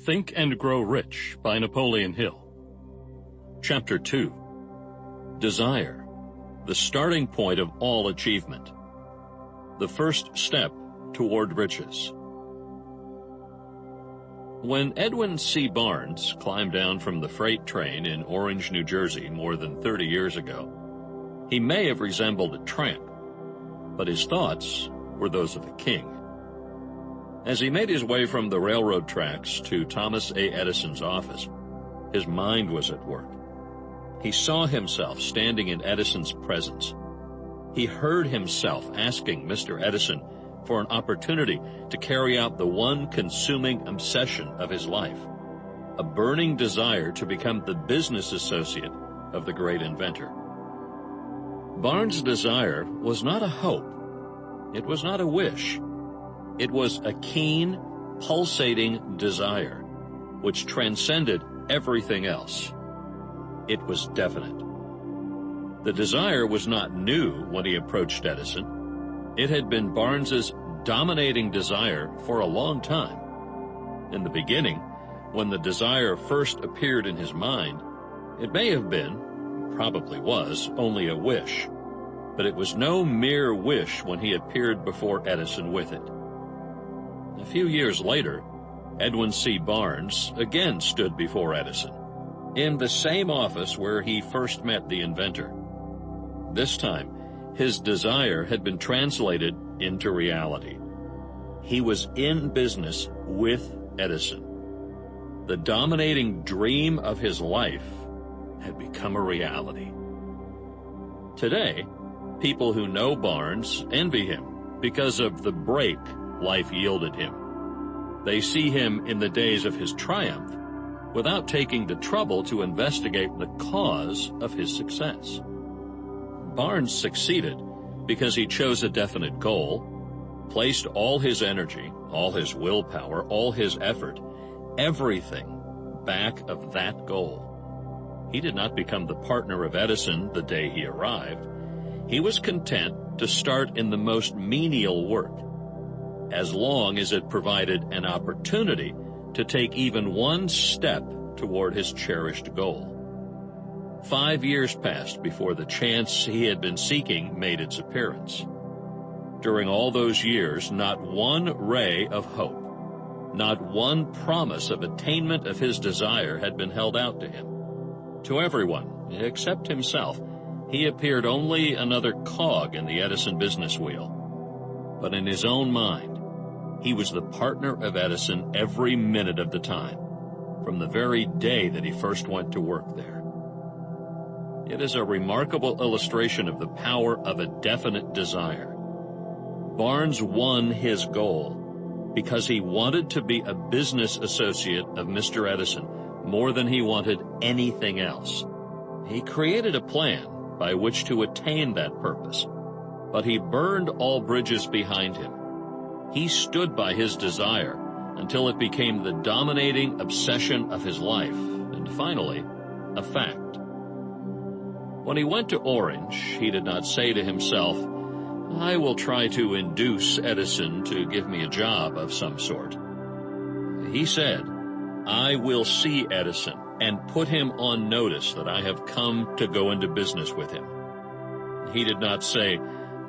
Think and Grow Rich by Napoleon Hill. Chapter 2. Desire, the starting point of all achievement. The first step toward riches. When Edwin C. Barnes climbed down from the freight train in Orange, New Jersey more than 30 years ago, he may have resembled a tramp, but his thoughts were those of a king. As he made his way from the railroad tracks to Thomas A. Edison's office, his mind was at work. He saw himself standing in Edison's presence. He heard himself asking Mr. Edison for an opportunity to carry out the one consuming obsession of his life, a burning desire to become the business associate of the great inventor. Barnes' desire was not a hope. It was not a wish. It was a keen, pulsating desire, which transcended everything else. It was definite. The desire was not new when he approached Edison. It had been Barnes's dominating desire for a long time. In the beginning, when the desire first appeared in his mind, it may have been, probably was, only a wish, but it was no mere wish when he appeared before Edison with it. A few years later, Edwin C. Barnes again stood before Edison, in the same office where he first met the inventor. This time, his desire had been translated into reality. He was in business with Edison. The dominating dream of his life had become a reality. Today, people who know Barnes envy him because of the break life yielded him. They see him in the days of his triumph without taking the trouble to investigate the cause of his success. Barnes succeeded because he chose a definite goal, placed all his energy, all his willpower, all his effort, everything back of that goal. He did not become the partner of Edison the day he arrived. He was content to start in the most menial work, as long as it provided an opportunity to take even one step toward his cherished goal. 5 years passed before the chance he had been seeking made its appearance. During all those years, not one ray of hope, not one promise of attainment of his desire had been held out to him. To everyone, except himself, he appeared only another cog in the Edison business wheel. But in his own mind, he was the partner of Edison every minute of the time, from the very day that he first went to work there. It is a remarkable illustration of the power of a definite desire. Barnes won his goal because he wanted to be a business associate of Mr. Edison more than he wanted anything else. He created a plan by which to attain that purpose, but he burned all bridges behind him. He stood by his desire until it became the dominating obsession of his life, and finally, a fact. When he went to Orange, he did not say to himself, "I will try to induce Edison to give me a job of some sort." He said, "I will see Edison and put him on notice that I have come to go into business with him." He did not say,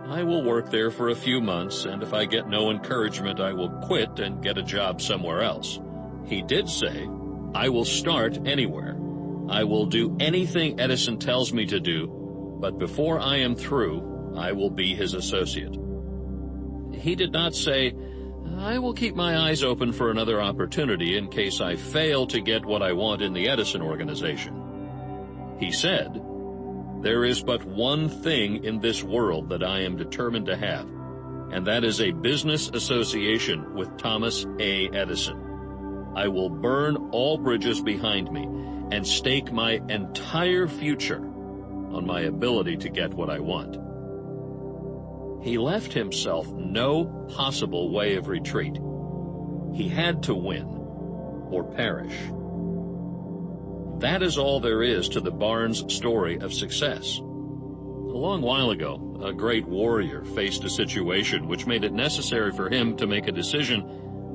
"I will work there for a few months, and if I get no encouragement, I will quit and get a job somewhere else." He did say, "I will start anywhere. I will do anything Edison tells me to do, but before I am through, I will be his associate." He did not say, "I will keep my eyes open for another opportunity in case I fail to get what I want in the Edison organization." He said, "There is but one thing in this world that I am determined to have, and that is a business association with Thomas A. Edison. I will burn all bridges behind me and stake my entire future on my ability to get what I want." He left himself no possible way of retreat. He had to win or perish. That is all there is to the Barnes story of success. A long while ago, a great warrior faced a situation which made it necessary for him to make a decision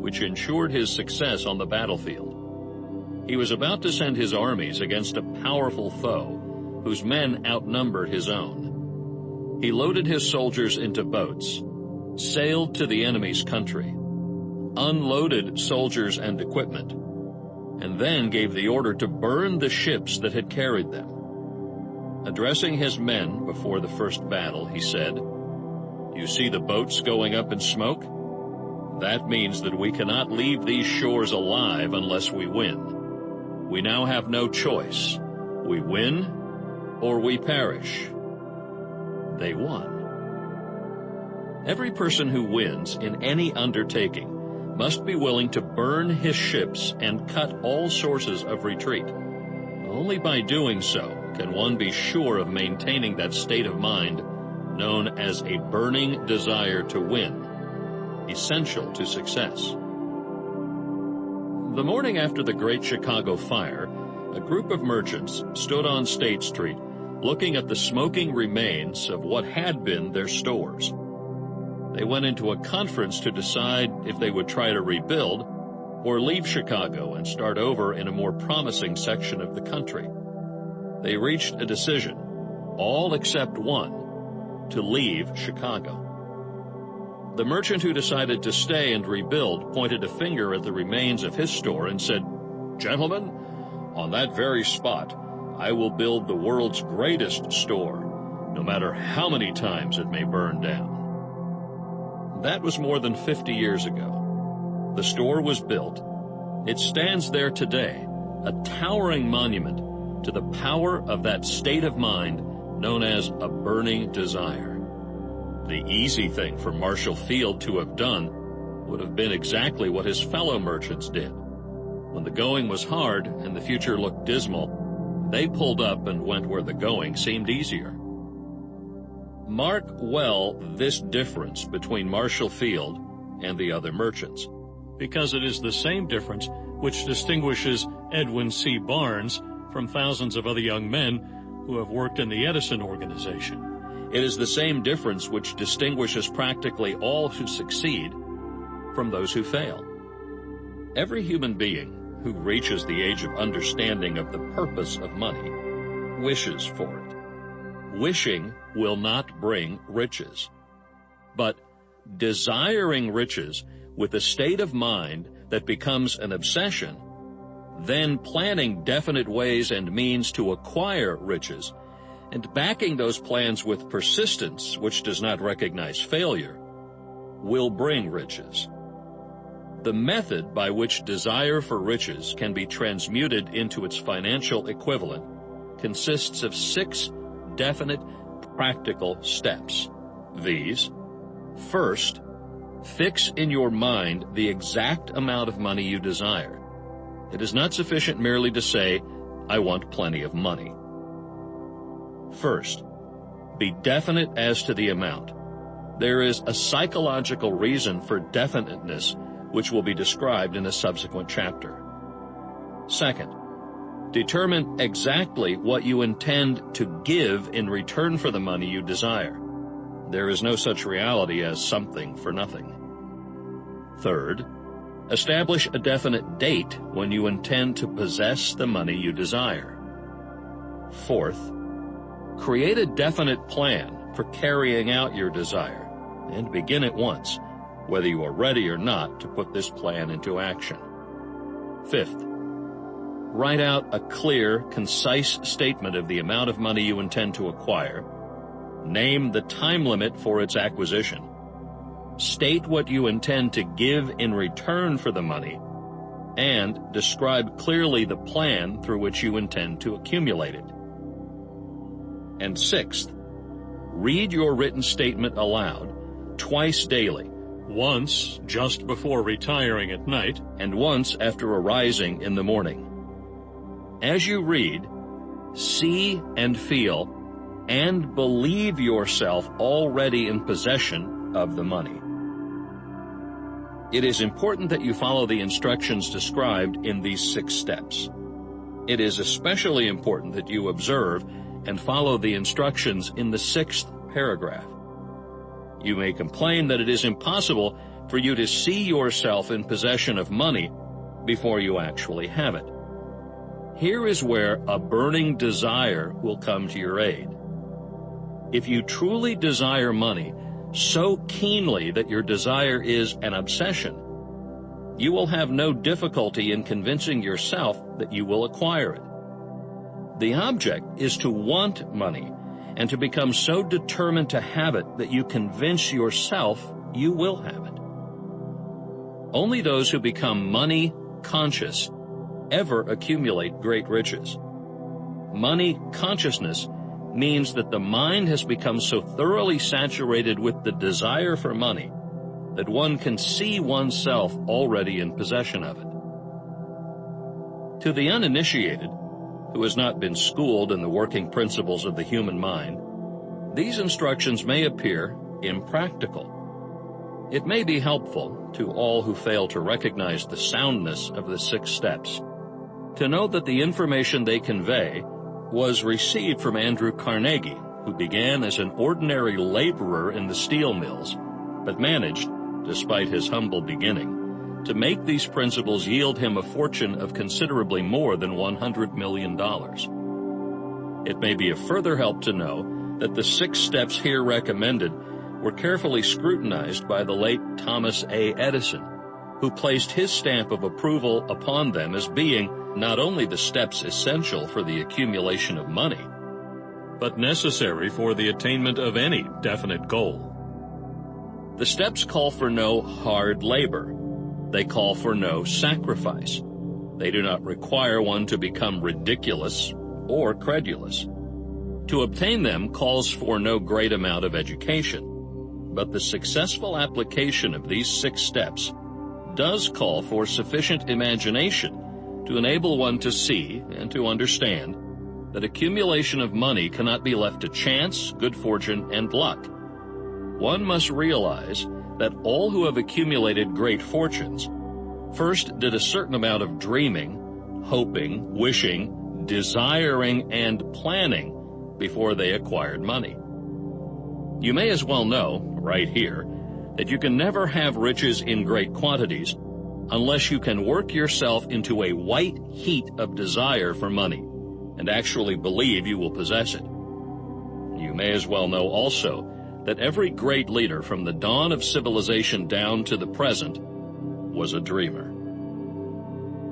which ensured his success on the battlefield. He was about to send his armies against a powerful foe, whose men outnumbered his own. He loaded his soldiers into boats, sailed to the enemy's country, unloaded soldiers and equipment, and then gave the order to burn the ships that had carried them. Addressing his men before the first battle, he said, "You see the boats going up in smoke? That means that we cannot leave these shores alive unless we win. We now have no choice. We win or we perish." They won. Every person who wins in any undertaking must be willing to burn his ships and cut all sources of retreat. Only by doing so can one be sure of maintaining that state of mind known as a burning desire to win, essential to success. The morning after the Great Chicago Fire, a group of merchants stood on State Street looking at the smoking remains of what had been their stores. They went into a conference to decide if they would try to rebuild or leave Chicago and start over in a more promising section of the country. They reached a decision, all except one, to leave Chicago. The merchant who decided to stay and rebuild pointed a finger at the remains of his store and said, "Gentlemen, on that very spot, I will build the world's greatest store, no matter how many times it may burn down." That was more than 50 years ago. The store was built. It stands there today, a towering monument to the power of that state of mind known as a burning desire. The easy thing for Marshall Field to have done would have been exactly what his fellow merchants did. When the going was hard and the future looked dismal, they pulled up and went where the going seemed easier. Mark well this difference between Marshall Field and the other merchants, because it is the same difference which distinguishes Edwin C. Barnes from thousands of other young men who have worked in the Edison organization. It is the same difference which distinguishes practically all who succeed from those who fail. Every human being who reaches the age of understanding of the purpose of money wishes for it. Wishing will not bring riches, but desiring riches with a state of mind that becomes an obsession, then planning definite ways and means to acquire riches, and backing those plans with persistence, which does not recognize failure, will bring riches. The method by which desire for riches can be transmuted into its financial equivalent consists of 6 definite, practical steps. These: first, fix in your mind the exact amount of money you desire. It is not sufficient merely to say, "I want plenty of money." First, be definite as to the amount. There is a psychological reason for definiteness, which will be described in a subsequent chapter. Second, determine exactly what you intend to give in return for the money you desire. There is no such reality as something for nothing. Third, establish a definite date when you intend to possess the money you desire. Fourth, create a definite plan for carrying out your desire, and begin at once, whether you are ready or not to put this plan into action. Fifth, write out a clear, concise statement of the amount of money you intend to acquire. Name the time limit for its acquisition. State what you intend to give in return for the money, and describe clearly the plan through which you intend to accumulate it. And sixth, read your written statement aloud twice daily, once just before retiring at night, and once after arising in the morning. As you read, see and feel and believe yourself already in possession of the money. It is important that you follow the instructions described in these 6 steps. It is especially important that you observe and follow the instructions in the 6th paragraph. You may complain that it is impossible for you to see yourself in possession of money before you actually have it. Here is where a burning desire will come to your aid. If you truly desire money so keenly that your desire is an obsession, you will have no difficulty in convincing yourself that you will acquire it. The object is to want money and to become so determined to have it that you convince yourself you will have it. Only those who become money conscious ever accumulate great riches. Money consciousness means that the mind has become so thoroughly saturated with the desire for money that one can see oneself already in possession of it. To the uninitiated, who has not been schooled in the working principles of the human mind, these instructions may appear impractical. It may be helpful to all who fail to recognize the soundness of the 6 steps to know that the information they convey was received from Andrew Carnegie, who began as an ordinary laborer in the steel mills, but managed, despite his humble beginning, to make these principles yield him a fortune of considerably more than $100 million. It may be a further help to know that the 6 steps here recommended were carefully scrutinized by the late Thomas A. Edison, who placed his stamp of approval upon them as being not only the steps essential for the accumulation of money, but necessary for the attainment of any definite goal. The steps call for no hard labor. They call for no sacrifice. They do not require one to become ridiculous or credulous. To obtain them calls for no great amount of education, but the successful application of these 6 steps does call for sufficient imagination to enable one to see and to understand that accumulation of money cannot be left to chance, good fortune, and luck. One must realize that all who have accumulated great fortunes first did a certain amount of dreaming, hoping, wishing, desiring, and planning before they acquired money. You may as well know, right here, that you can never have riches in great quantities unless you can work yourself into a white heat of desire for money and actually believe you will possess it. You may as well know also that every great leader from the dawn of civilization down to the present was a dreamer.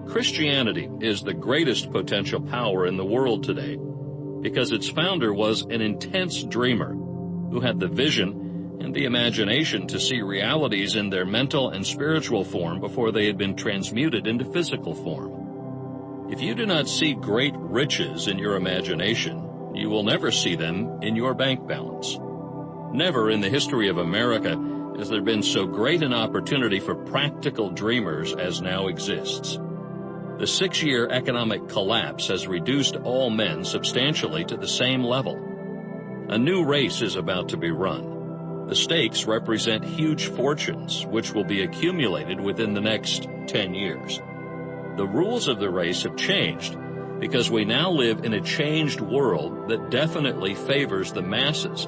Christianity is the greatest potential power in the world today because its founder was an intense dreamer who had the vision and the imagination to see realities in their mental and spiritual form before they had been transmuted into physical form. If you do not see great riches in your imagination, you will never see them in your bank balance. Never in the history of America has there been so great an opportunity for practical dreamers as now exists. The 6-year economic collapse has reduced all men substantially to the same level. A new race is about to be run. The stakes represent huge fortunes which will be accumulated within the next 10 years. The rules of the race have changed because we now live in a changed world that definitely favors the masses.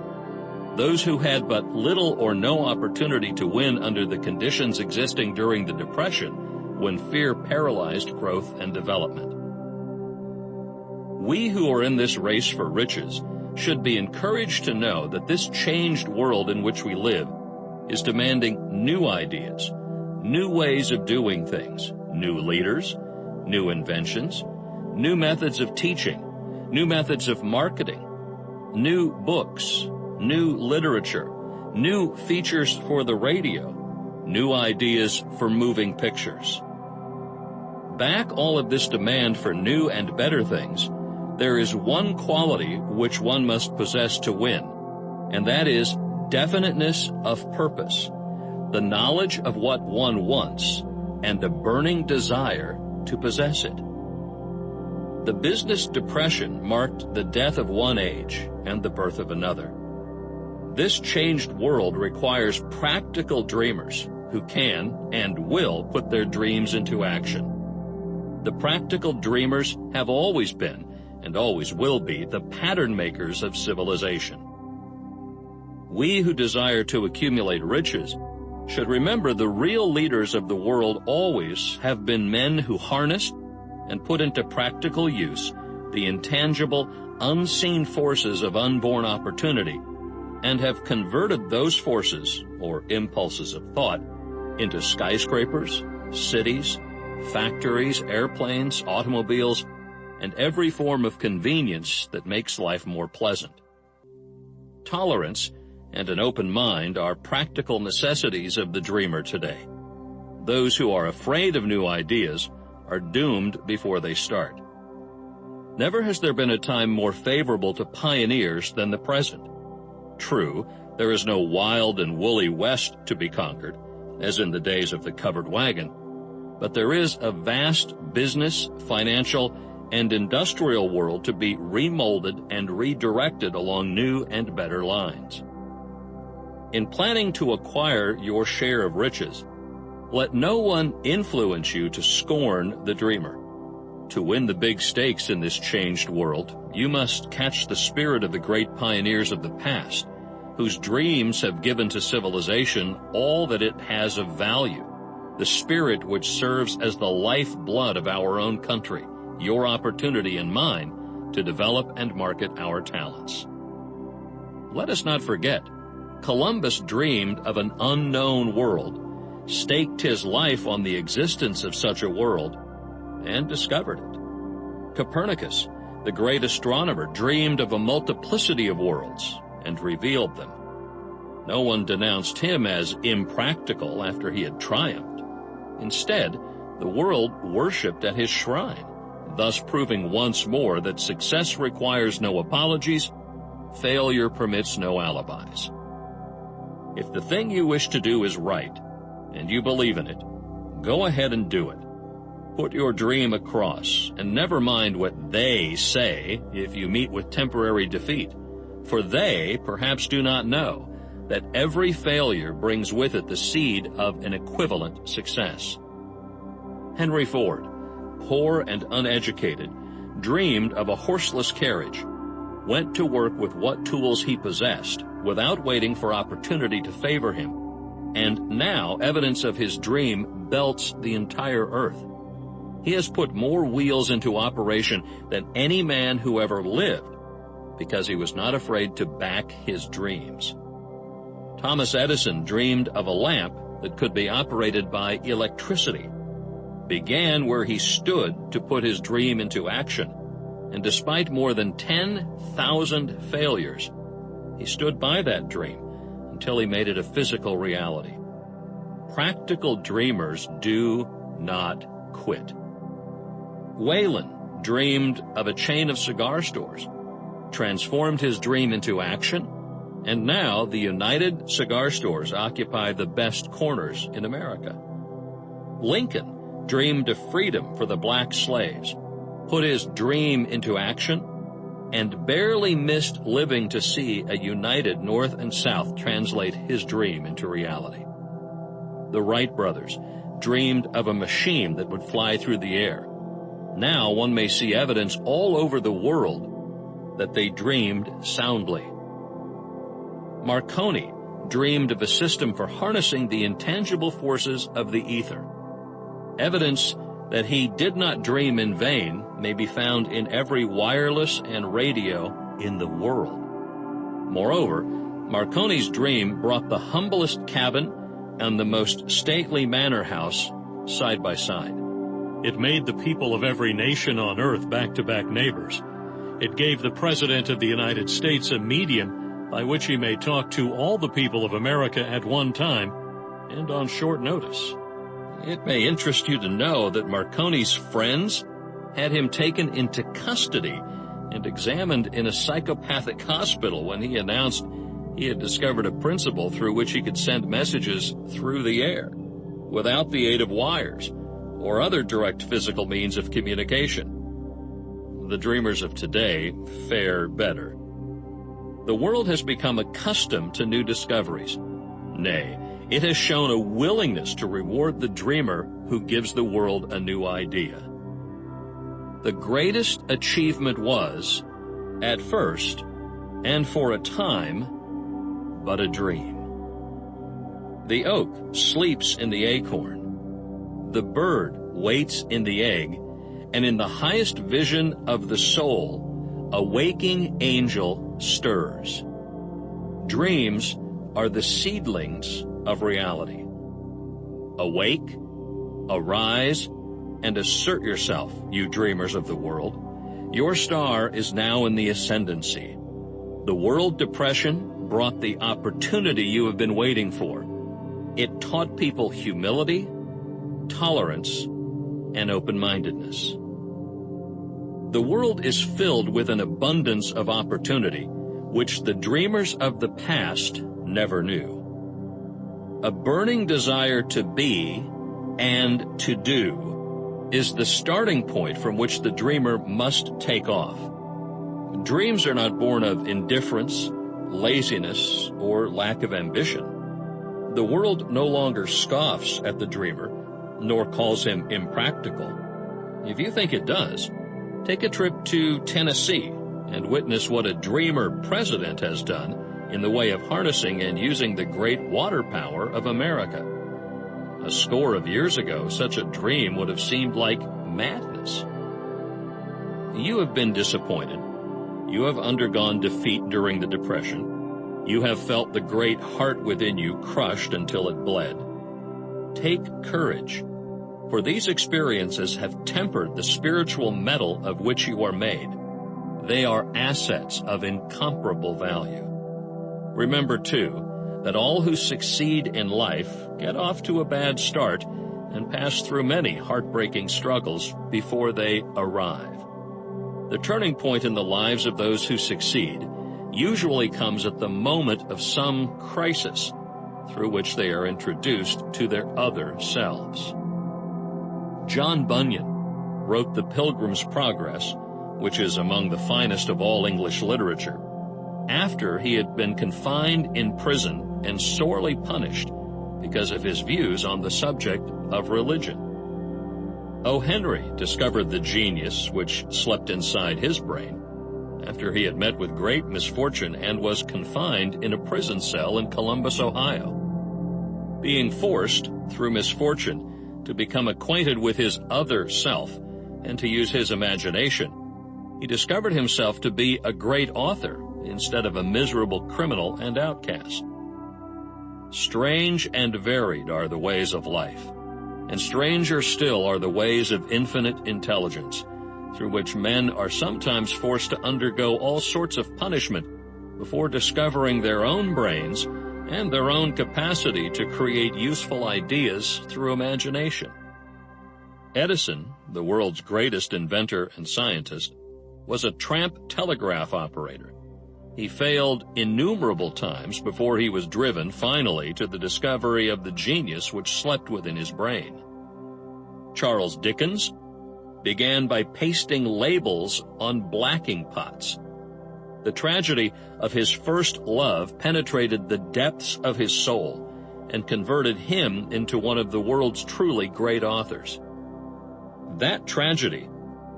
Those who had but little or no opportunity to win under the conditions existing during the Depression, when fear paralyzed growth and development. We who are in this race for riches should be encouraged to know that this changed world in which we live is demanding new ideas, new ways of doing things, new leaders, new inventions, new methods of teaching, new methods of marketing, new books, new literature, new features for the radio, new ideas for moving pictures. Back all of this demand for new and better things, there is one quality which one must possess to win, and that is definiteness of purpose, the knowledge of what one wants, and a burning desire to possess it. The business depression marked the death of one age and the birth of another. This changed world requires practical dreamers who can and will put their dreams into action. The practical dreamers have always been and always will be the pattern makers of civilization. We who desire to accumulate riches should remember the real leaders of the world always have been men who harnessed and put into practical use the intangible, unseen forces of unborn opportunity, and have converted those forces, or impulses of thought, into skyscrapers, cities, factories, airplanes, automobiles, and every form of convenience that makes life more pleasant. Tolerance and an open mind are practical necessities of the dreamer today. Those who are afraid of new ideas are doomed before they start. Never has there been a time more favorable to pioneers than the present. True, there is no wild and woolly West to be conquered, as in the days of the covered wagon, but there is a vast business, financial, and industrial world to be remolded and redirected along new and better lines. In planning to acquire your share of riches, let no one influence you to scorn the dreamer. To win the big stakes in this changed world, you must catch the spirit of the great pioneers of the past, whose dreams have given to civilization all that it has of value, the spirit which serves as the lifeblood of our own country, your opportunity and mine to develop and market our talents. Let us not forget, Columbus dreamed of an unknown world, staked his life on the existence of such a world, and discovered it. Copernicus, the great astronomer, dreamed of a multiplicity of worlds and revealed them. No one denounced him as impractical after he had triumphed. Instead, the world worshipped at his shrine, thus proving once more that success requires no apologies, failure permits no alibis. If the thing you wish to do is right, and you believe in it, go ahead and do it. Put your dream across, and never mind what they say if you meet with temporary defeat, for they perhaps do not know that every failure brings with it the seed of an equivalent success. Henry Ford, poor and uneducated, dreamed of a horseless carriage, went to work with what tools he possessed, without waiting for opportunity to favor him, and now evidence of his dream belts the entire earth. He has put more wheels into operation than any man who ever lived, because he was not afraid to back his dreams. Thomas Edison dreamed of a lamp that could be operated by electricity, began where he stood to put his dream into action, and despite more than 10,000 failures, he stood by that dream until he made it a physical reality. Practical dreamers do not quit. Wayland dreamed of a chain of cigar stores, transformed his dream into action, and now the United Cigar Stores occupy the best corners in America. Lincoln dreamed of freedom for the black slaves, put his dream into action, and barely missed living to see a united North and South translate his dream into reality. The Wright brothers dreamed of a machine that would fly through the air. Now one may see evidence all over the world that they dreamed soundly. Marconi dreamed of a system for harnessing the intangible forces of the ether. Evidence that he did not dream in vain may be found in every wireless and radio in the world. Moreover, Marconi's dream brought the humblest cabin and the most stately manor house side by side. It made the people of every nation on earth back-to-back neighbors. It gave the President of the United States a medium by which he may talk to all the people of America at one time and on short notice. It may interest you to know that Marconi's friends had him taken into custody and examined in a psychopathic hospital when he announced he had discovered a principle through which he could send messages through the air, without the aid of wires or other direct physical means of communication. The dreamers of today fare better. The world has become accustomed to new discoveries. Nay, it has shown a willingness to reward the dreamer who gives the world a new idea. The greatest achievement was, at first, and for a time, but a dream. The oak sleeps in the acorn. The bird waits in the egg, and in the highest vision of the soul, a waking angel stirs. Dreams are the seedlings of reality. Awake, arise, and assert yourself, you dreamers of the world. Your star is now in the ascendancy. The world depression brought the opportunity you have been waiting for. It taught people humility, tolerance, and open-mindedness. The world is filled with an abundance of opportunity, which the dreamers of the past never knew. A burning desire to be and to do is the starting point from which the dreamer must take off. Dreams are not born of indifference, laziness, or lack of ambition. The world no longer scoffs at the dreamer, nor calls him impractical. If you think it does, take a trip to Tennessee and witness what a dreamer president has done in the way of harnessing and using the great water power of America. A score of years ago, such a dream would have seemed like madness. You have been disappointed. You have undergone defeat during the Depression. You have felt the great heart within you crushed until it bled. Take courage, for these experiences have tempered the spiritual metal of which you are made. They are assets of incomparable value. Remember, too, that all who succeed in life get off to a bad start and pass through many heartbreaking struggles before they arrive. The turning point in the lives of those who succeed usually comes at the moment of some crisis through which they are introduced to their other selves. John Bunyan wrote The Pilgrim's Progress, which is among the finest of all English literature, after he had been confined in prison and sorely punished because of his views on the subject of religion. O. Henry discovered the genius which slept inside his brain after he had met with great misfortune and was confined in a prison cell in Columbus, Ohio. Being forced, through misfortune, to become acquainted with his other self and to use his imagination, he discovered himself to be a great author instead of a miserable criminal and outcast. Strange and varied are the ways of life, and stranger still are the ways of infinite intelligence, through which men are sometimes forced to undergo all sorts of punishment before discovering their own brains and their own capacity to create useful ideas through imagination. Edison, the world's greatest inventor and scientist, was a tramp telegraph operator. He failed innumerable times before he was driven finally to the discovery of the genius which slept within his brain. Charles Dickens began by pasting labels on blacking pots. The tragedy of his first love penetrated the depths of his soul and converted him into one of the world's truly great authors. That tragedy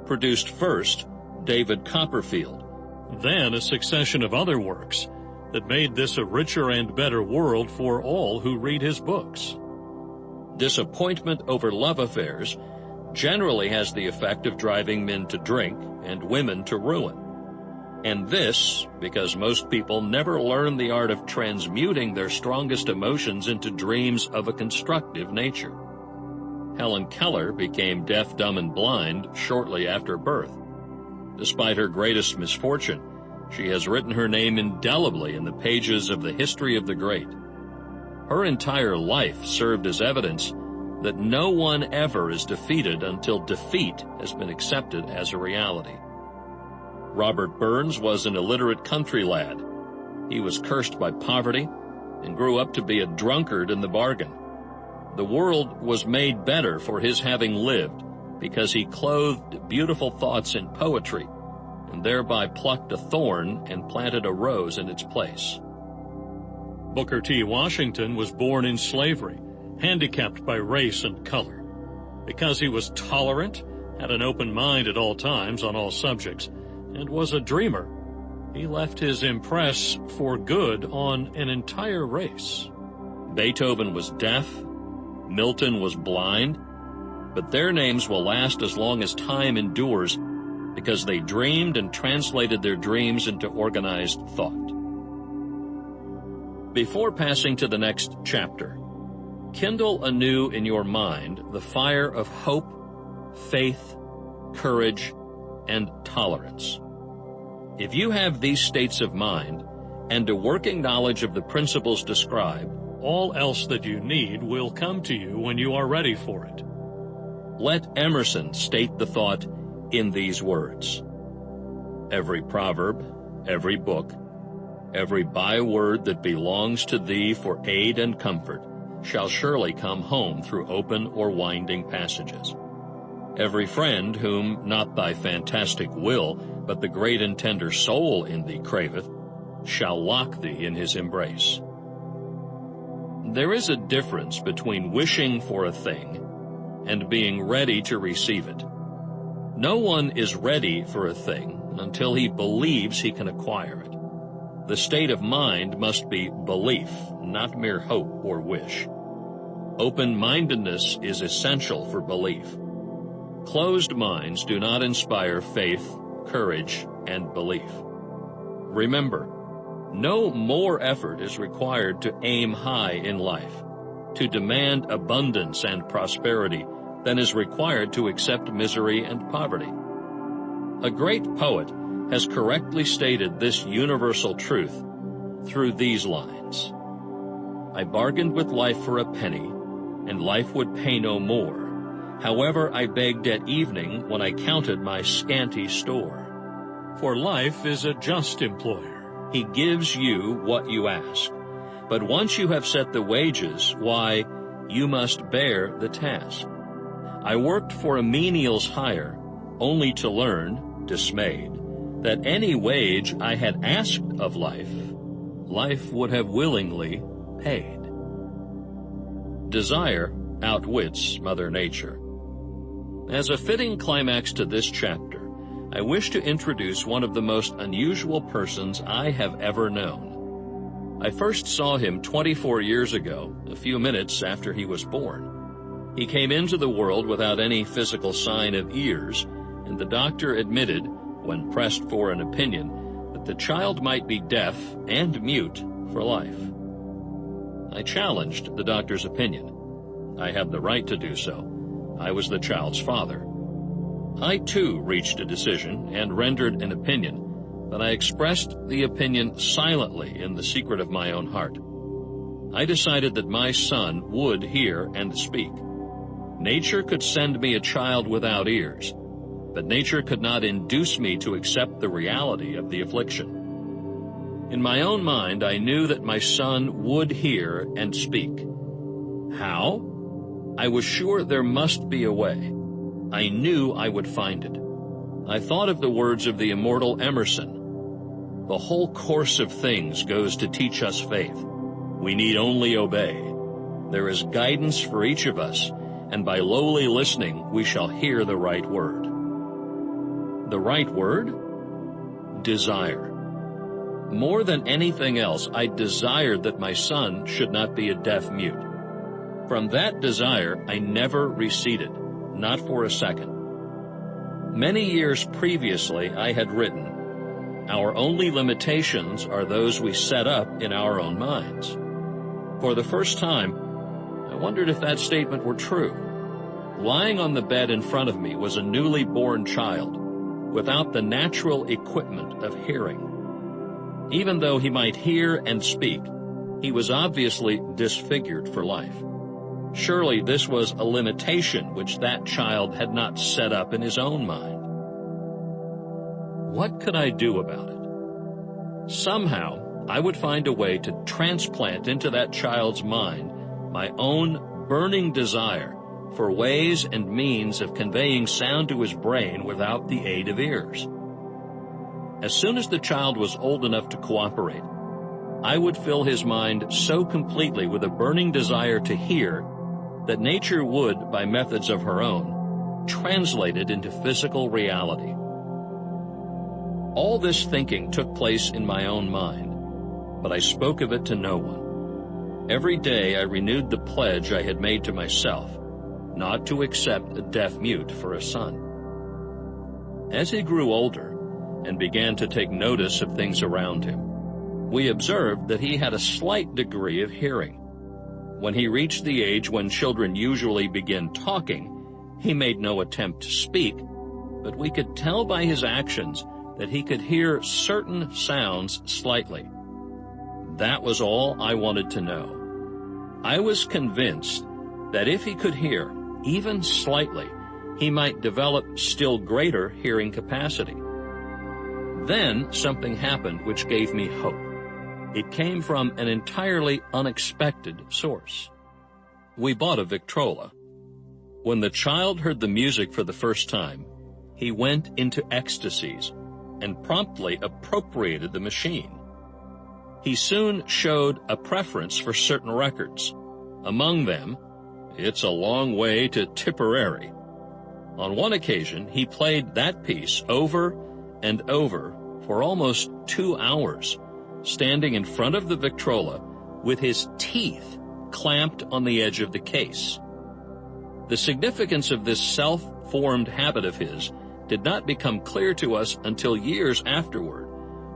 produced first David Copperfield, then a succession of other works that made this a richer and better world for all who read his books. Disappointment over love affairs generally has the effect of driving men to drink and women to ruin. And this because most people never learn the art of transmuting their strongest emotions into dreams of a constructive nature. Helen Keller became deaf, dumb, and blind shortly after birth. Despite her greatest misfortune, she has written her name indelibly in the pages of the history of the great. Her entire life served as evidence that no one ever is defeated until defeat has been accepted as a reality. Robert Burns was an illiterate country lad. He was cursed by poverty and grew up to be a drunkard in the bargain. The world was made better for his having lived because he clothed beautiful thoughts in poetry and thereby plucked a thorn and planted a rose in its place. Booker T. Washington was born in slavery, handicapped by race and color. Because he was tolerant, had an open mind at all times on all subjects, and was a dreamer, he left his impress for good on an entire race. Beethoven was deaf, Milton was blind, but their names will last as long as time endures because they dreamed and translated their dreams into organized thought. Before passing to the next chapter, kindle anew in your mind the fire of hope, faith, courage, and tolerance. If you have these states of mind and a working knowledge of the principles described, all else that you need will come to you when you are ready for it. Let Emerson state the thought in these words: every proverb, every book, every byword that belongs to thee for aid and comfort shall surely come home through open or winding passages. Every friend whom not thy fantastic will, but the great and tender soul in thee craveth, shall lock thee in his embrace. There is a difference between wishing for a thing and being ready to receive it. No one is ready for a thing until he believes he can acquire it. The state of mind must be belief, not mere hope or wish. Open-mindedness is essential for belief. Closed minds do not inspire faith, courage, and belief. Remember, no more effort is required to aim high in life, to demand abundance and prosperity, than is required to accept misery and poverty. A great poet has correctly stated this universal truth through these lines: I bargained with life for a penny, and life would pay no more. However, I begged at evening when I counted my scanty store. For life is a just employer. He gives you what you ask. But once you have set the wages, why, you must bear the task. I worked for a menial's hire, only to learn, dismayed, that any wage I had asked of life, life would have willingly paid. Desire outwits Mother Nature. As a fitting climax to this chapter, I wish to introduce one of the most unusual persons I have ever known. I first saw him 24 years ago, a few minutes after he was born. He came into the world without any physical sign of ears, and the doctor admitted, when pressed for an opinion, that the child might be deaf and mute for life. I challenged the doctor's opinion. I had the right to do so. I was the child's father. I, too, reached a decision and rendered an opinion, but I expressed the opinion silently in the secret of my own heart. I decided that my son would hear and speak. Nature could send me a child without ears, but nature could not induce me to accept the reality of the affliction. In my own mind, I knew that my son would hear and speak. How? I was sure there must be a way. I knew I would find it. I thought of the words of the immortal Emerson. The whole course of things goes to teach us faith. We need only obey. There is guidance for each of us, and by lowly listening we shall hear the right word. The right word? Desire. More than anything else, I desired that my son should not be a deaf-mute. From that desire, I never receded. Not for a second. Many years previously, I had written, our only limitations are those we set up in our own minds. For the first time, I wondered if that statement were true. Lying on the bed in front of me was a newly born child, without the natural equipment of hearing. Even though he might hear and speak, he was obviously disfigured for life. Surely this was a limitation which that child had not set up in his own mind. What could I do about it? Somehow, I would find a way to transplant into that child's mind my own burning desire for ways and means of conveying sound to his brain without the aid of ears. As soon as the child was old enough to cooperate, I would fill his mind so completely with a burning desire to hear that nature would, by methods of her own, translate it into physical reality. All this thinking took place in my own mind, but I spoke of it to no one. Every day I renewed the pledge I had made to myself. not to accept a deaf-mute for a son. As he grew older and began to take notice of things around him, we observed that he had a slight degree of hearing. When he reached the age when children usually begin talking, he made no attempt to speak, but we could tell by his actions that he could hear certain sounds slightly. That was all I wanted to know. I was convinced that if he could hear, even slightly, he might develop still greater hearing capacity. Then something happened which gave me hope. It came from an entirely unexpected source. We bought a Victrola. When the child heard the music for the first time, he went into ecstasies and promptly appropriated the machine. He soon showed a preference for certain records. Among them, It's a Long Way to Tipperary. On one occasion, he played that piece over and over for almost 2 hours, standing in front of the Victrola with his teeth clamped on the edge of the case. The significance of this self-formed habit of his did not become clear to us until years afterward,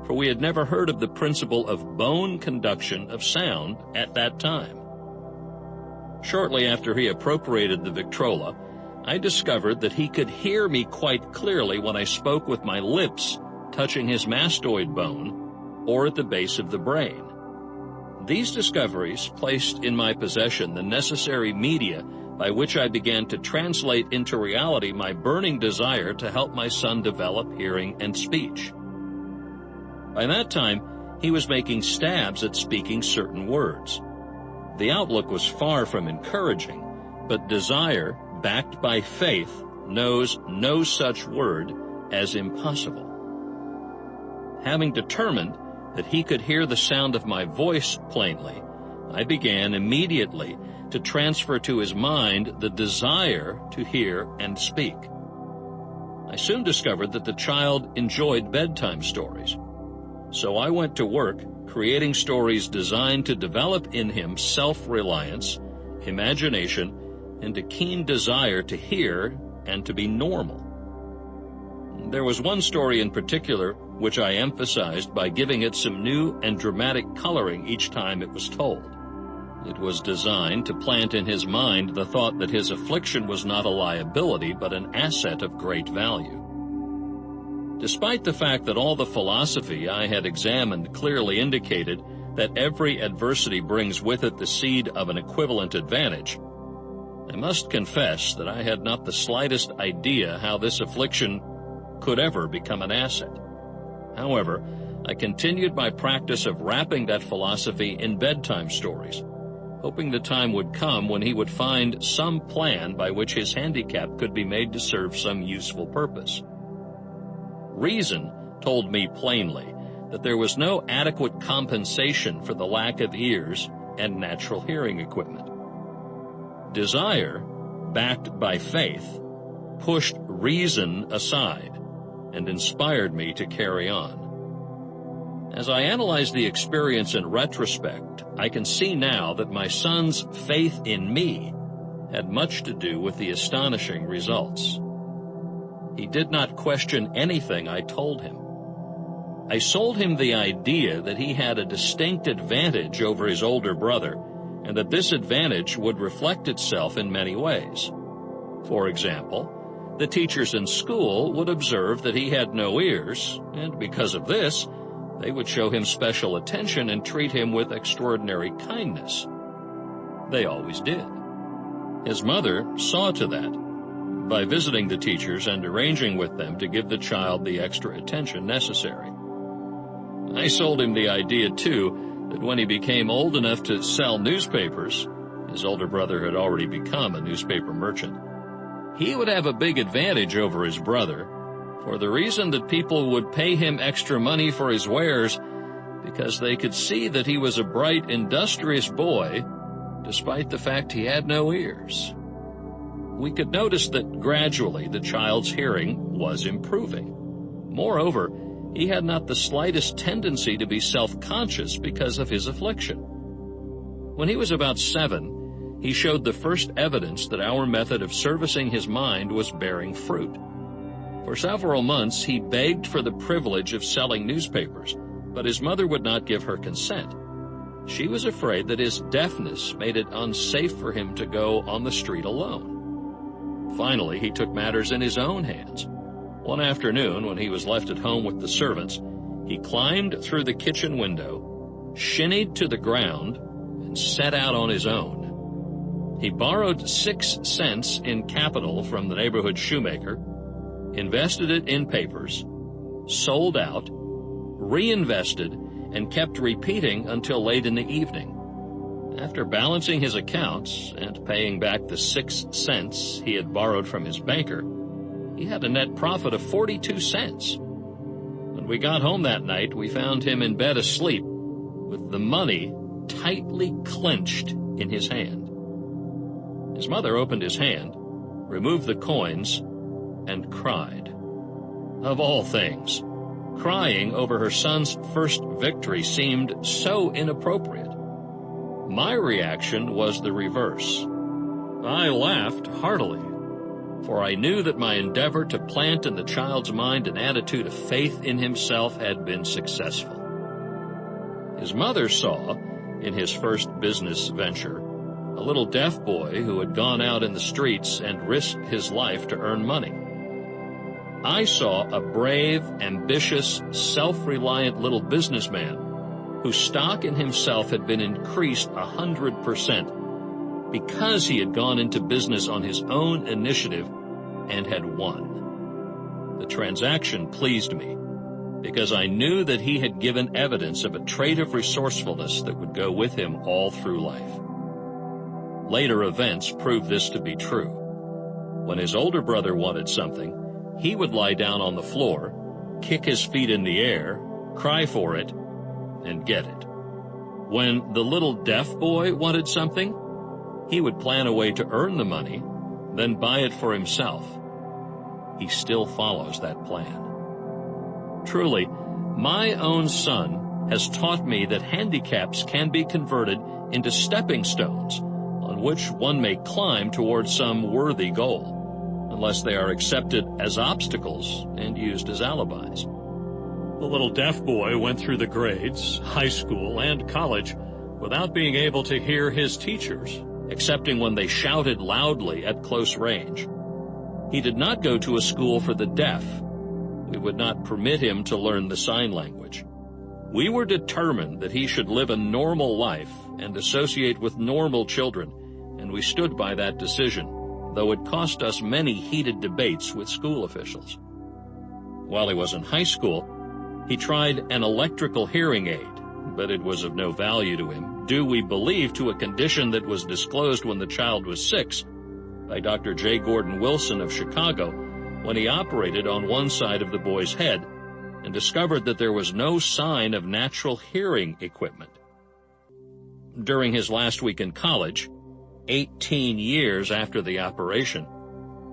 for we had never heard of the principle of bone conduction of sound at that time. Shortly after he appropriated the Victrola, I discovered that he could hear me quite clearly when I spoke with my lips touching his mastoid bone or at the base of the brain. These discoveries placed in my possession the necessary media by which I began to translate into reality my burning desire to help my son develop hearing and speech. By that time, he was making stabs at speaking certain words. The outlook was far from encouraging, but desire, backed by faith, knows no such word as impossible. Having determined that he could hear the sound of my voice plainly, I began immediately to transfer to his mind the desire to hear and speak. I soon discovered that the child enjoyed bedtime stories, so I went to work creating stories designed to develop in him self-reliance, imagination, and a keen desire to hear and to be normal. There was one story in particular which I emphasized by giving it some new and dramatic coloring each time it was told. It was designed to plant in his mind the thought that his affliction was not a liability but an asset of great value. Despite the fact that all the philosophy I had examined clearly indicated that every adversity brings with it the seed of an equivalent advantage, I must confess that I had not the slightest idea how this affliction could ever become an asset. However, I continued my practice of wrapping that philosophy in bedtime stories, hoping the time would come when he would find some plan by which his handicap could be made to serve some useful purpose. Reason told me plainly that there was no adequate compensation for the lack of ears and natural hearing equipment. Desire, backed by faith, pushed reason aside and inspired me to carry on. As I analyze the experience in retrospect, I can see now that my son's faith in me had much to do with the astonishing results. He did not question anything I told him. I sold him the idea that he had a distinct advantage over his older brother, and that this advantage would reflect itself in many ways. For example, the teachers in school would observe that he had no ears, and because of this, they would show him special attention and treat him with extraordinary kindness. They always did. His mother saw to that by visiting the teachers and arranging with them to give the child the extra attention necessary. I sold him the idea, too, that when he became old enough to sell newspapers, his older brother had already become a newspaper merchant, he would have a big advantage over his brother, for the reason that people would pay him extra money for his wares because they could see that he was a bright, industrious boy, despite the fact he had no ears. We could notice that gradually the child's hearing was improving. Moreover, he had not the slightest tendency to be self-conscious because of his affliction. When he was about 7, he showed the first evidence that our method of servicing his mind was bearing fruit. For several months, he begged for the privilege of selling newspapers, but his mother would not give her consent. She was afraid that his deafness made it unsafe for him to go on the street alone. Finally, he took matters in his own hands. One afternoon, when he was left at home with the servants, he climbed through the kitchen window, shinnied to the ground, and set out on his own. He borrowed 6 cents in capital from the neighborhood shoemaker, invested it in papers, sold out, reinvested, and kept repeating until late in the evening. After balancing his accounts and paying back the 6 cents he had borrowed from his banker, he had a net profit of 42 cents. When we got home that night, we found him in bed asleep with the money tightly clenched in his hand. His mother opened his hand, removed the coins, and cried. Of all things, crying over her son's first victory seemed so inappropriate. My reaction was the reverse. I laughed heartily, for I knew that my endeavor to plant in the child's mind an attitude of faith in himself had been successful. His mother saw, in his first business venture, a little deaf boy who had gone out in the streets and risked his life to earn money. I saw a brave, ambitious, self-reliant little businessman whose stock in himself had been increased 100% because he had gone into business on his own initiative and had won. The transaction pleased me because I knew that he had given evidence of a trait of resourcefulness that would go with him all through life. Later events proved this to be true. When his older brother wanted something, he would lie down on the floor, kick his feet in the air, cry for it, and get it. When the little deaf boy wanted something, he would plan a way to earn the money, then buy it for himself. He still follows that plan. Truly, my own son has taught me that handicaps can be converted into stepping stones on which one may climb towards some worthy goal, unless they are accepted as obstacles and used as alibis. The little deaf boy went through the grades, high school, and college without being able to hear his teachers, excepting when they shouted loudly at close range. He did not go to a school for the deaf. We would not permit him to learn the sign language. We were determined that he should live a normal life and associate with normal children, and we stood by that decision, though it cost us many heated debates with school officials. While he was in high school, he tried an electrical hearing aid, but it was of no value to him, due, we believe, to a condition that was disclosed when the child was 6 by Dr. J. Gordon Wilson of Chicago when he operated on one side of the boy's head and discovered that there was no sign of natural hearing equipment. During his last week in college, 18 years after the operation,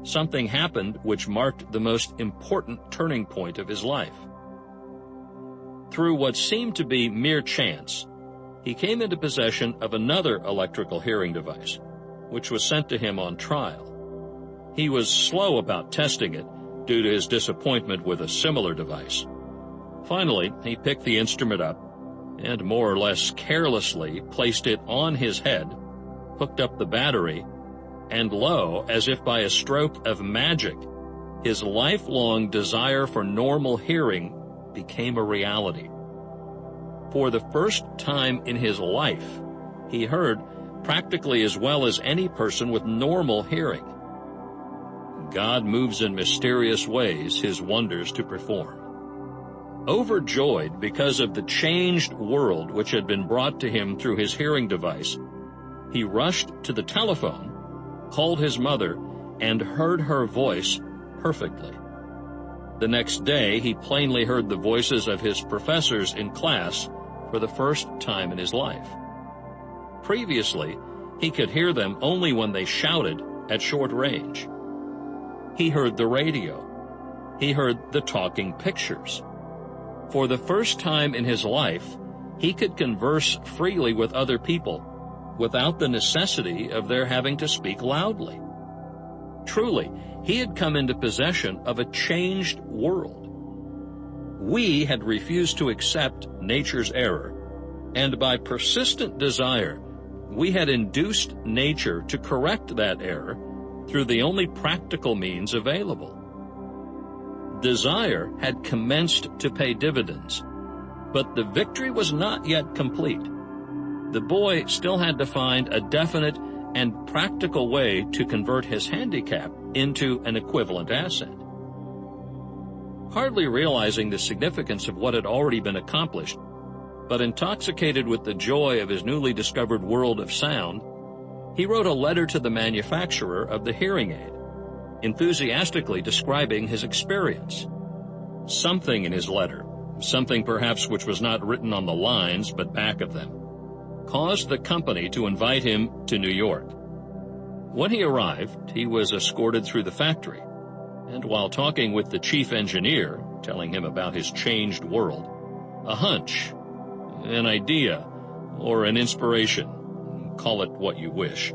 something happened which marked the most important turning point of his life. Through what seemed to be mere chance, he came into possession of another electrical hearing device, which was sent to him on trial. He was slow about testing it due to his disappointment with a similar device. Finally, he picked the instrument up and more or less carelessly placed it on his head, hooked up the battery, and lo, as if by a stroke of magic, his lifelong desire for normal hearing became a reality. For the first time in his life, he heard practically as well as any person with normal hearing. God moves in mysterious ways his wonders to perform. Overjoyed because of the changed world which had been brought to him through his hearing device, he rushed to the telephone, called his mother, and heard her voice perfectly. The next day, he plainly heard the voices of his professors in class for the first time in his life. Previously, he could hear them only when they shouted at short range. He heard the radio. He heard the talking pictures. For the first time in his life, he could converse freely with other people, without the necessity of their having to speak loudly. Truly, he had come into possession of a changed world. We had refused to accept nature's error, and by persistent desire, we had induced nature to correct that error through the only practical means available. Desire had commenced to pay dividends, but the victory was not yet complete. The boy still had to find a definite and practical way to convert his handicap into an equivalent asset. Hardly realizing the significance of what had already been accomplished, but intoxicated with the joy of his newly discovered world of sound, he wrote a letter to the manufacturer of the hearing aid, enthusiastically describing his experience. Something in his letter, something perhaps which was not written on the lines but back of them, caused the company to invite him to New York. When he arrived, he was escorted through the factory, and while talking with the chief engineer, telling him about his changed world, a hunch, an idea, or an inspiration, call it what you wish,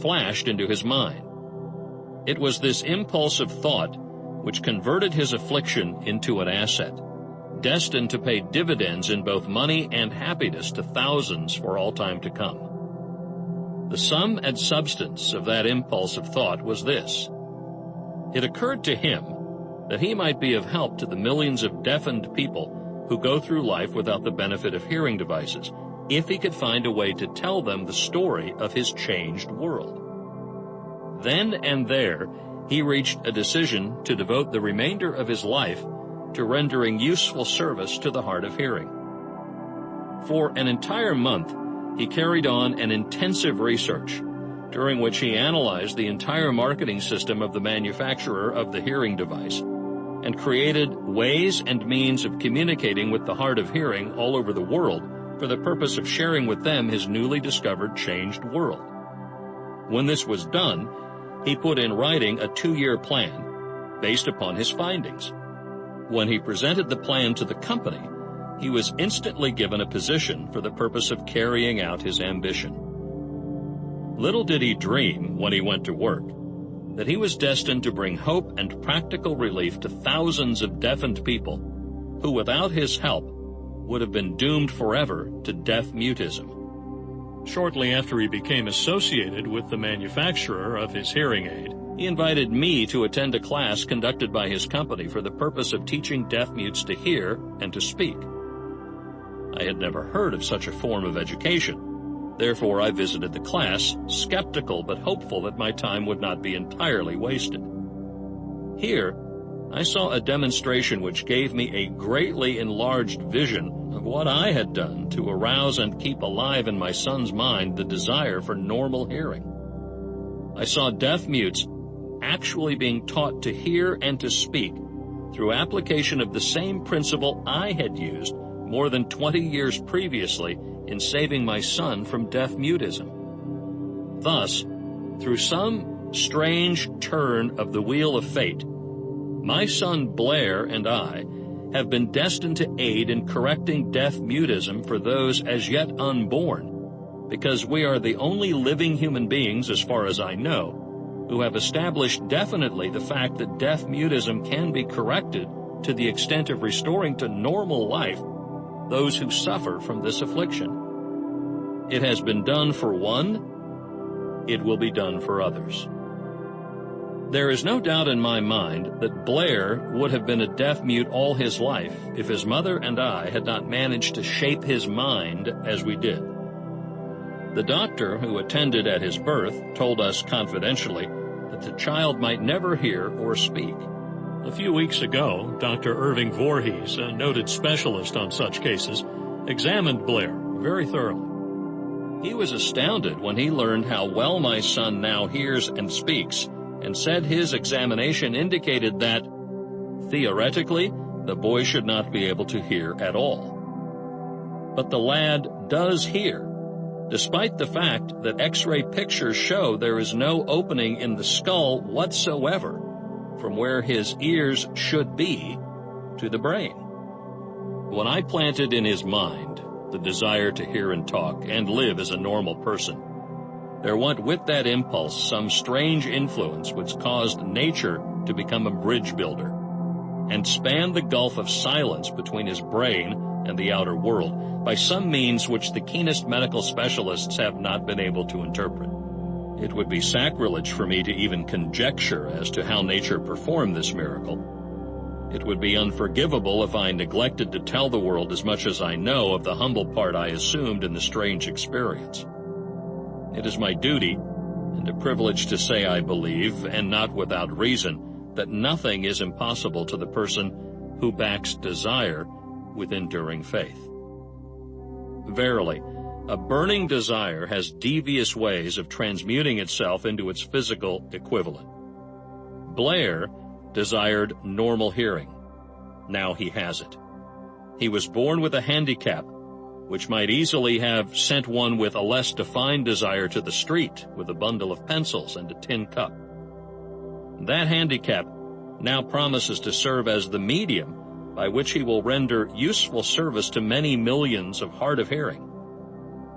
flashed into his mind. It was this impulse of thought which converted his affliction into an asset, destined to pay dividends in both money and happiness to thousands for all time to come. The sum and substance of that impulse of thought was this. It occurred to him that he might be of help to the millions of deafened people who go through life without the benefit of hearing devices, if he could find a way to tell them the story of his changed world. Then and there, he reached a decision to devote the remainder of his life to rendering useful service to the hard of hearing. For an entire month, he carried on an intensive research, during which he analyzed the entire marketing system of the manufacturer of the hearing device, and created ways and means of communicating with the hard of hearing all over the world for the purpose of sharing with them his newly discovered changed world. When this was done, he put in writing a 2-year plan based upon his findings. When he presented the plan to the company, he was instantly given a position for the purpose of carrying out his ambition. Little did he dream, when he went to work, that he was destined to bring hope and practical relief to thousands of deafened people who, without his help, would have been doomed forever to deaf-mutism. Shortly after he became associated with the manufacturer of his hearing aid, He invited me to attend a class conducted by his company for the purpose of teaching deaf-mutes to hear and to speak. I had never heard of such a form of education. Therefore, I visited the class, skeptical but hopeful that my time would not be entirely wasted. Here, I saw a demonstration which gave me a greatly enlarged vision of what I had done to arouse and keep alive in my son's mind the desire for normal hearing. I saw deaf-mutes actually being taught to hear and to speak through application of the same principle I had used more than 20 years previously in saving my son from deaf-mutism. Thus, through some strange turn of the wheel of fate, my son Blair and I have been destined to aid in correcting deaf-mutism for those as yet unborn, because we are the only living human beings, as far as I know, who have established definitely the fact that deaf-mutism can be corrected to the extent of restoring to normal life those who suffer from this affliction. It has been done for one, it will be done for others. There is no doubt in my mind that Blair would have been a deaf-mute all his life if his mother and I had not managed to shape his mind as we did. The doctor who attended at his birth told us confidentially that the child might never hear or speak. A few weeks ago, Dr. Irving Voorhees, a noted specialist on such cases, examined Blair very thoroughly. He was astounded when he learned how well my son now hears and speaks, and said his examination indicated that, theoretically, the boy should not be able to hear at all. But the lad does hear, despite the fact that X-ray pictures show there is no opening in the skull whatsoever from where his ears should be to the brain. When I planted in his mind the desire to hear and talk and live as a normal person. There went with that impulse some strange influence which caused nature to become a bridge builder and spanned the gulf of silence between his brain and the outer world by some means which the keenest medical specialists have not been able to interpret. It would be sacrilege for me to even conjecture as to how nature performed this miracle. It would be unforgivable if I neglected to tell the world as much as I know of the humble part I assumed in the strange experience. It is my duty and a privilege to say I believe, and not without reason, that nothing is impossible to the person who backs desire with enduring faith. Verily, a burning desire has devious ways of transmuting itself into its physical equivalent. Blair desired normal hearing. Now he has it. He was born with a handicap, which might easily have sent one with a less defined desire to the street with a bundle of pencils and a tin cup. That handicap now promises to serve as the medium by which he will render useful service to many millions of hard of hearing.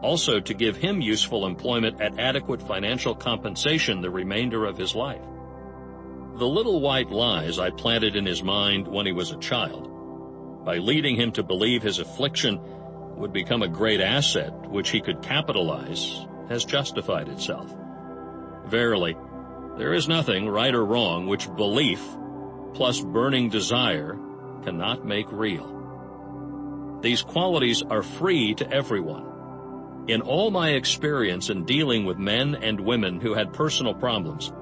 Also to give him useful employment at adequate financial compensation the remainder of his life. The little white lies I planted in his mind when he was a child, by leading him to believe his affliction would become a great asset which he could capitalize, has justified itself. Verily, there is nothing, right or wrong, which belief plus burning desire cannot make real. These qualities are free to everyone. In all my experience in dealing with men and women who had personal problems,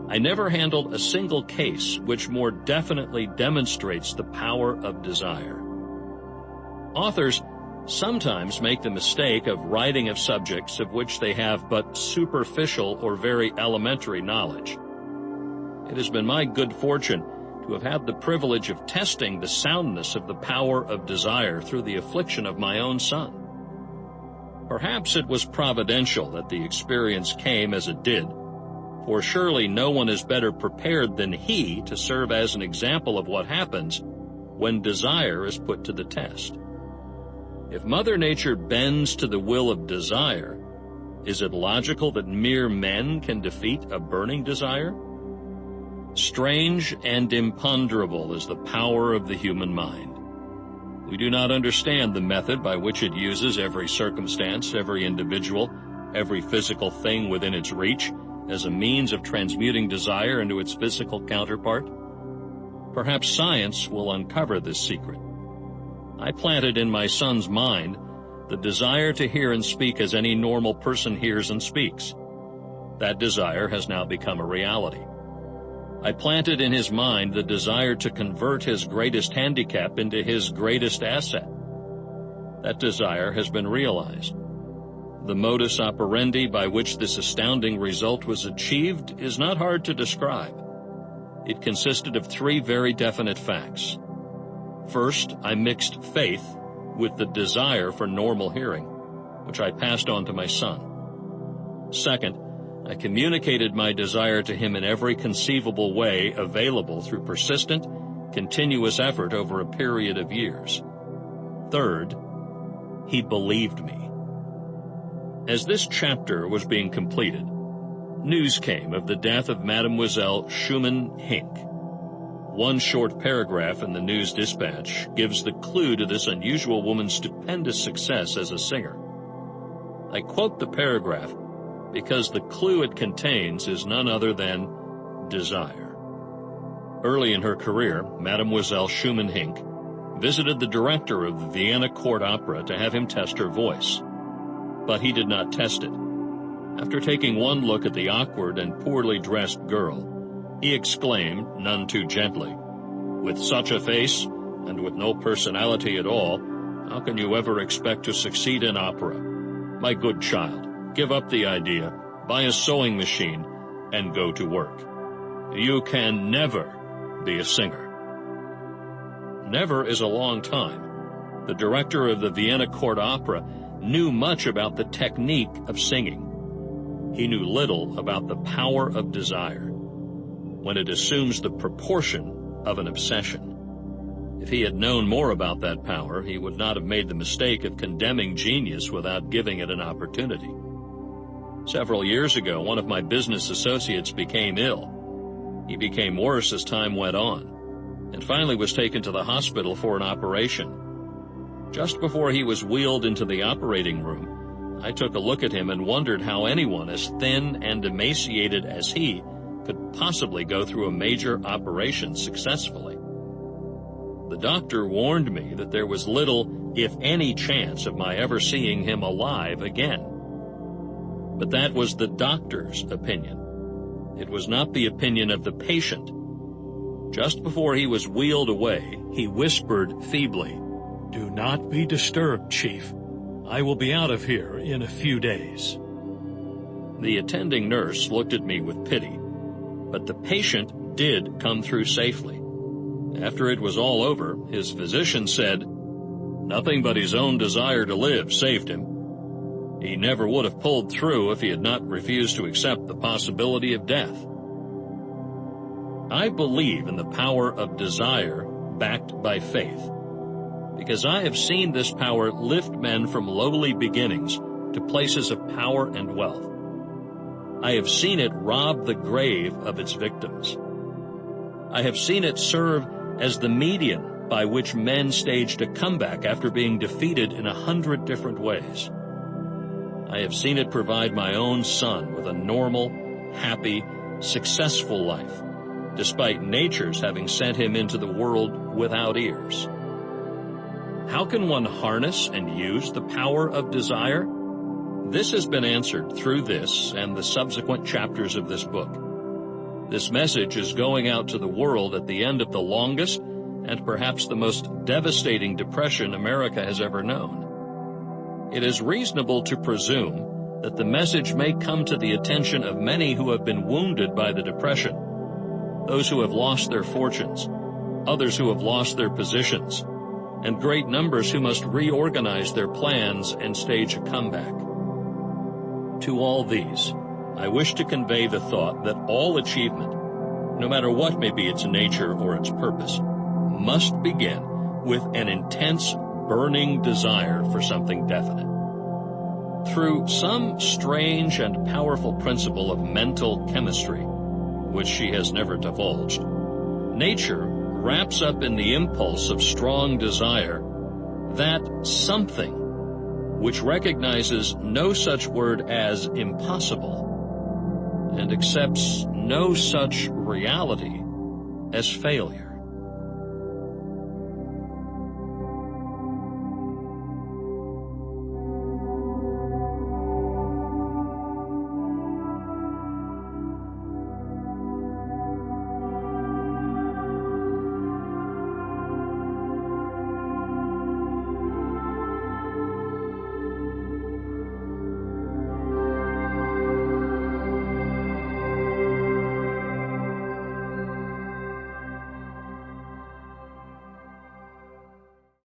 I never handled a single case which more definitely demonstrates the power of desire. Authors sometimes make the mistake of writing of subjects of which they have but superficial or very elementary knowledge. It has been my good fortune to have had the privilege of testing the soundness of the power of desire through the affliction of my own son. Perhaps it was providential that the experience came as it did, for surely no one is better prepared than he to serve as an example of what happens when desire is put to the test. If Mother Nature bends to the will of desire, is it logical that mere men can defeat a burning desire? Strange and imponderable is the power of the human mind. We do not understand the method by which it uses every circumstance, every individual, every physical thing within its reach as a means of transmuting desire into its physical counterpart. Perhaps science will uncover this secret. I planted in my son's mind the desire to hear and speak as any normal person hears and speaks. That desire has now become a reality. I planted in his mind the desire to convert his greatest handicap into his greatest asset. That desire has been realized. The modus operandi by which this astounding result was achieved is not hard to describe. It consisted of three very definite facts. First, I mixed faith with the desire for normal hearing, which I passed on to my son. Second, I communicated my desire to him in every conceivable way available through persistent, continuous effort over a period of years. Third, he believed me. As this chapter was being completed, news came of the death of Mademoiselle Schumann Hink. One short paragraph in the News Dispatch gives the clue to this unusual woman's stupendous success as a singer. I quote the paragraph because the clue it contains is none other than desire. Early in her career, Mademoiselle Schumann Hink visited the director of the Vienna Court Opera to have him test her voice. But he did not test it. After taking one look at the awkward and poorly dressed girl, he exclaimed, none too gently, "With such a face, and with no personality at all, how can you ever expect to succeed in opera? My good child, give up the idea, buy a sewing machine, and go to work. You can never be a singer." Never is a long time. The director of the Vienna Court Opera knew much about the technique of singing. He knew little about the power of desire when it assumes the proportion of an obsession. If he had known more about that power, he would not have made the mistake of condemning genius without giving it an opportunity. Several years ago, one of my business associates became ill. He became worse as time went on, and finally was taken to the hospital for an operation. Just before he was wheeled into the operating room, I took a look at him and wondered how anyone as thin and emaciated as he could possibly go through a major operation successfully. The doctor warned me that there was little, if any, chance of my ever seeing him alive again. But that was the doctor's opinion. It was not the opinion of the patient. Just before he was wheeled away, he whispered feebly, "Do not be disturbed, Chief. I will be out of here in a few days." The attending nurse looked at me with pity, but the patient did come through safely. After it was all over, his physician said, "Nothing but his own desire to live saved him. He never would have pulled through if he had not refused to accept the possibility of death." I believe in the power of desire backed by faith, because I have seen this power lift men from lowly beginnings to places of power and wealth. I have seen it rob the grave of its victims. I have seen it serve as the medium by which men staged a comeback after being defeated in 100 different ways. I have seen it provide my own son with a normal, happy, successful life, despite nature's having sent him into the world without ears. How can one harness and use the power of desire? This has been answered through this and the subsequent chapters of this book. This message is going out to the world at the end of the longest and perhaps the most devastating depression America has ever known. It is reasonable to presume that the message may come to the attention of many who have been wounded by the depression, those who have lost their fortunes, others who have lost their positions, and great numbers who must reorganize their plans and stage a comeback. To all these, I wish to convey the thought that all achievement, no matter what may be its nature or its purpose, must begin with an intense, burning desire for something definite. Through some strange and powerful principle of mental chemistry, which she has never divulged, nature wraps up in the impulse of strong desire that something which recognizes no such word as impossible and accepts no such reality as failure.